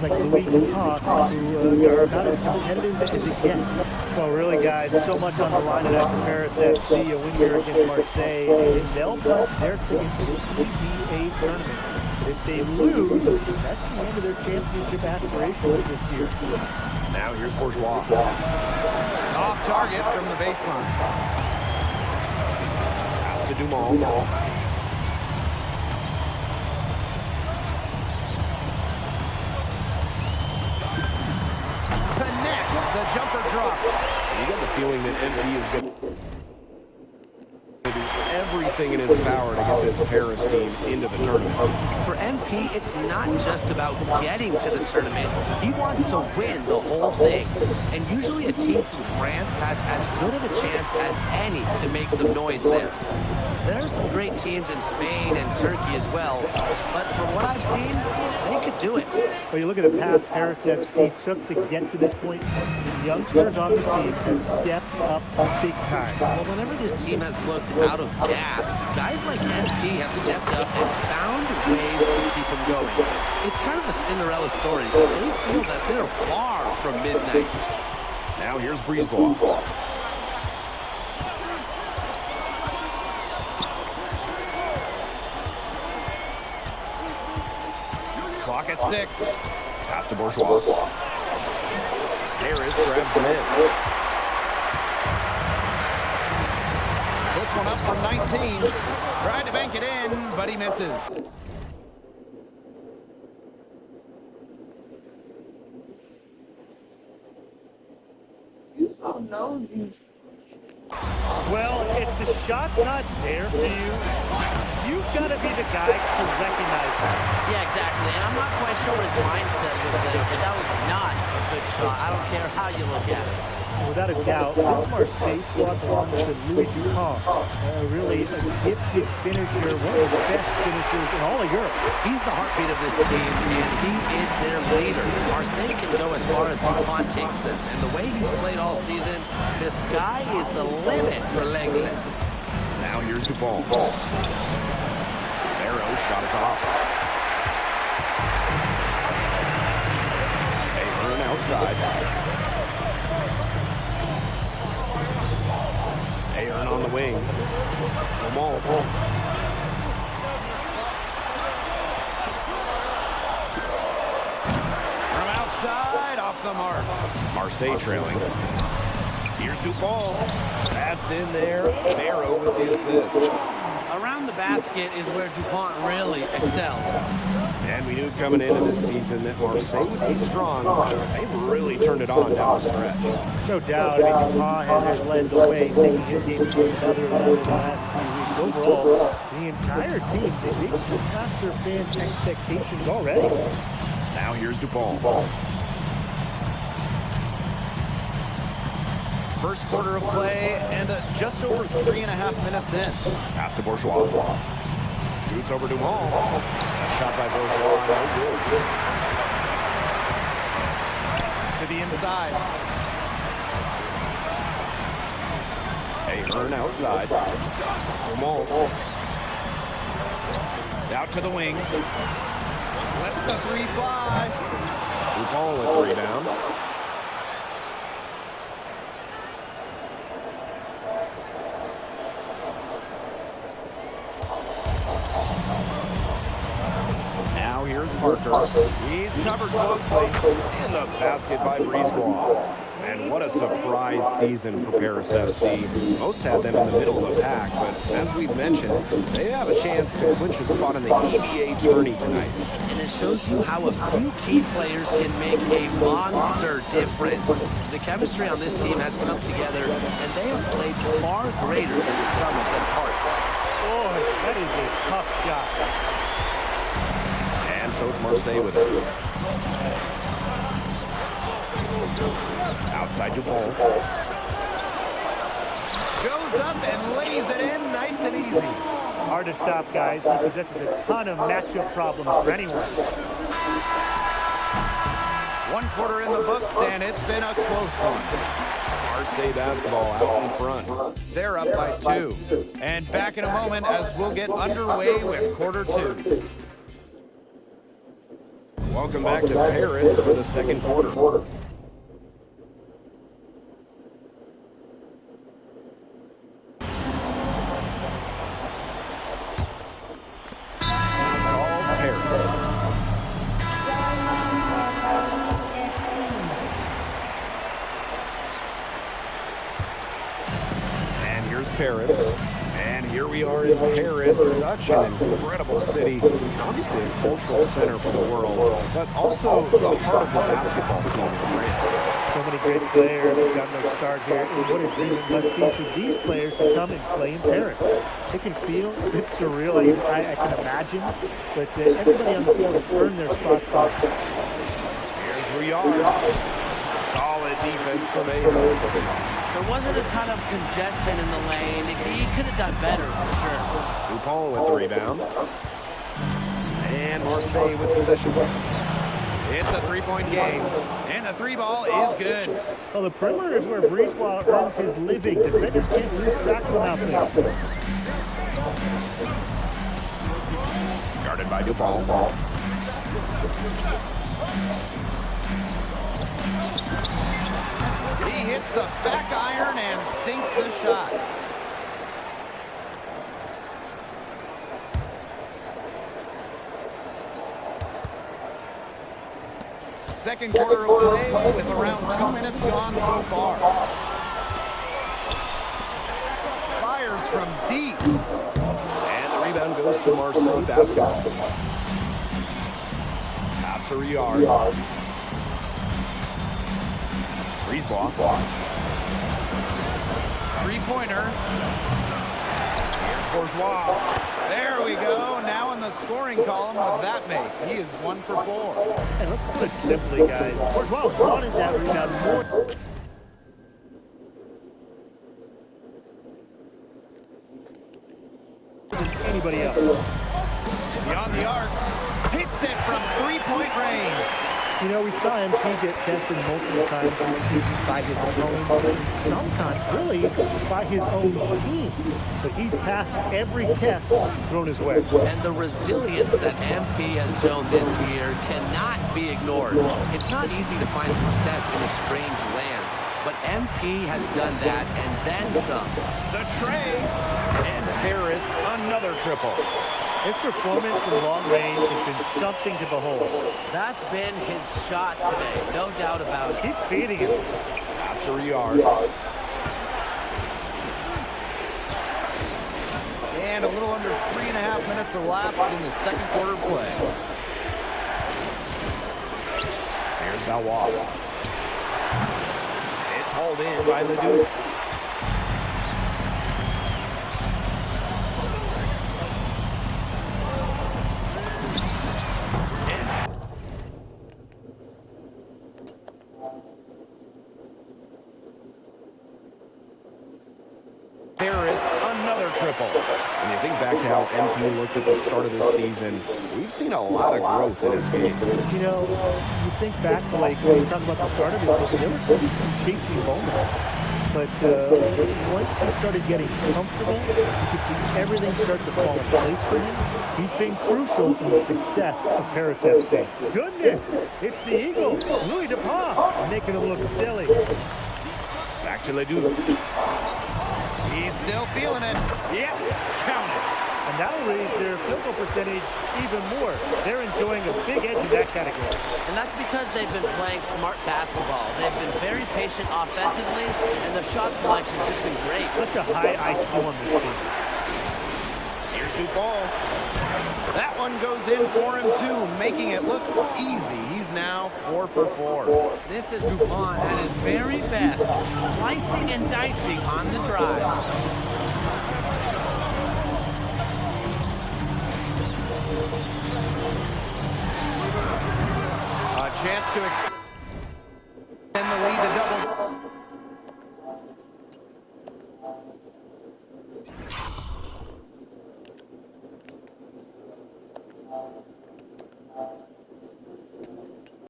like Louis Dupont, who are about as competitive as it gets. Well, really, guys, so much on the line tonight for Paris FC, a win here against Marseille, and they'll punch their ticket to the EBA tournament. But if they lose, that's the end of their championship aspirations this year. Now here's Bourgeois. Off target from the baseline. Pass to Dumont. Connects. The jumper drops. You get the feeling that MP is going to do everything in his power to get this Paris team into the tournament. For MP, it's not just about getting to the tournament. He wants to win the whole thing. And usually a team from France has as good of a chance as any to make some noise there. There are some great teams in Spain and Turkey as well, but from what I've seen, they could do it. Well, you look at the path Paris FC took to get to this point. The youngsters on the team have stepped up big time. Well, whenever this team has looked out of gas, guys like MP have stepped up and found ways to keep them going. It's kind of a Cinderella story, but they feel that they're far from midnight. Now here's Brisebois. Clock at 6. Pass to Bourgeois. Harris grabs the miss. Puts one up from 19. Tried to bank it in, but he misses. You so nosy. Well, if the shot's not there for you, you've got to be the guy to recognize that. Yeah, exactly. And I'm not quite sure what his mindset was there, but that was not a good shot. I don't care how you look at it. Without a doubt, this Marseille squad belongs to Louis Dupont. Really a gifted finisher, one of the best finishers in all of Europe. He's the heartbeat of this team, and he is their leader. Marseille can go as far as Dupont takes them, and the way he's played all season, the sky is the limit for L'Aigle. Now here's Dupont. Barrow shot is off. Ahern outside. Ahern on the wing. Dumont. From outside, off the mark. Marseille trailing. Here's Dupont. That's in there. Barrow with the assist. Around the basket is where Dupont really excels. And we knew coming into this season that Marseille would be strong. They've really turned it on down the stretch. No doubt. I mean, Dupont has led the way, taking his game to another level the last few weeks. Overall, the entire team, they've surpassed their fans' expectations already. Now here's Dupont. First quarter of play and just over 3.5 minutes in. Pass to Bourgeois. Shoots over Dumont. Shot by Bourgeois. No good. To the inside. Ahern outside. Dumont. Out to the wing. Lets the three fly. Dupont with the rebound. Now here's Parker. He's covered closely. In the basket by Brisebois. And what a surprise season for Paris FC. Most had them in the middle of the pack, but as we've mentioned, they have a chance to clinch a spot in the EBA tourney tonight. And it shows you how a few key players can make a monster difference. The chemistry on this team has come together, and they have played far greater than the sum of their parts. Boy, that is a tough shot. And so it's Marseille with it. Outside Dupont. Goes up and lays it in nice and easy. Hard to stop, guys. He possesses a ton of matchup problems for anyone. 1 quarter in the books, and it's been a close one. Marseille basketball out in front. They're up by 2. And back in a moment as we'll get underway with quarter 2. Welcome back to Paris for the second quarter. Called Paris. And here's Paris. And here we are in Paris, such an incredible city. Obviously a cultural center for the world, but also the heart of the basketball scene in France. So many great players have gotten their start here, and what a dream it must be for these players to come and play in Paris. It can feel a bit surreal, I can imagine, but everybody on the field has earned their spots on. Here's Riyard. Solid defense from Aho. There wasn't a ton of congestion in the lane. He could have done better, for sure. Dupont with the rebound. And Marseille with possession. It's a three-point game, and the three ball is good. Well, the perimeter is where Brisebois earns his living. Defenders can't lose track of him out there. Guarded by Dupont. He hits the back iron and sinks the shot. Second quarter of play with around 2 minutes gone so far. Fires from deep. And the rebound goes to Marseille basketball. Pass to Riyard. Brisebois. Three-pointer. Here's Bourgeois. There we go. Now in the scoring column with that make. He is 1 for 4. And let's put it simply, guys. Bourgeois wanted that rebound more than anybody else. Beyond the arc. Hits it from three-point range. You know, we saw MP get tested multiple times this season by his opponents, and sometimes really by his own team. But he's passed every test thrown his way. And the resilience that MP has shown this year cannot be ignored. It's not easy to find success in a strange land, but MP has done that and then some. The tray. And Paris, another triple. His performance from long range has been something to behold. That's been his shot today, no doubt about it. Keep feeding him. Pass to Riyard. And a little under 3.5 minutes elapsed in the second quarter play. Here's Valois. It's hauled in by Ledoux. Paris, another triple. When you think back to how MP looked at the start of this season, we've seen a lot of growth in his game. You know, you think back, Blake, when you talk about the start of this season, there were some shaky moments. But once he started getting comfortable, you could see everything start to fall in place for him. He's been crucial in the success of Paris FC. Goodness, it's the Eagle, Louis Dupont, making him look silly. Back to Ledoux. He's still feeling it. Yep, count it. And that'll raise their field goal percentage even more. They're enjoying a big edge in that category. And that's because they've been playing smart basketball. They've been very patient offensively, and their shot selection has been great. Such a high IQ on this team. Here's Dupont. That one goes in for him, too, making it look easy. He's now 4 for 4. This is Dupont at his very best, slicing and dicing on the drive. A chance to extend the lead to double.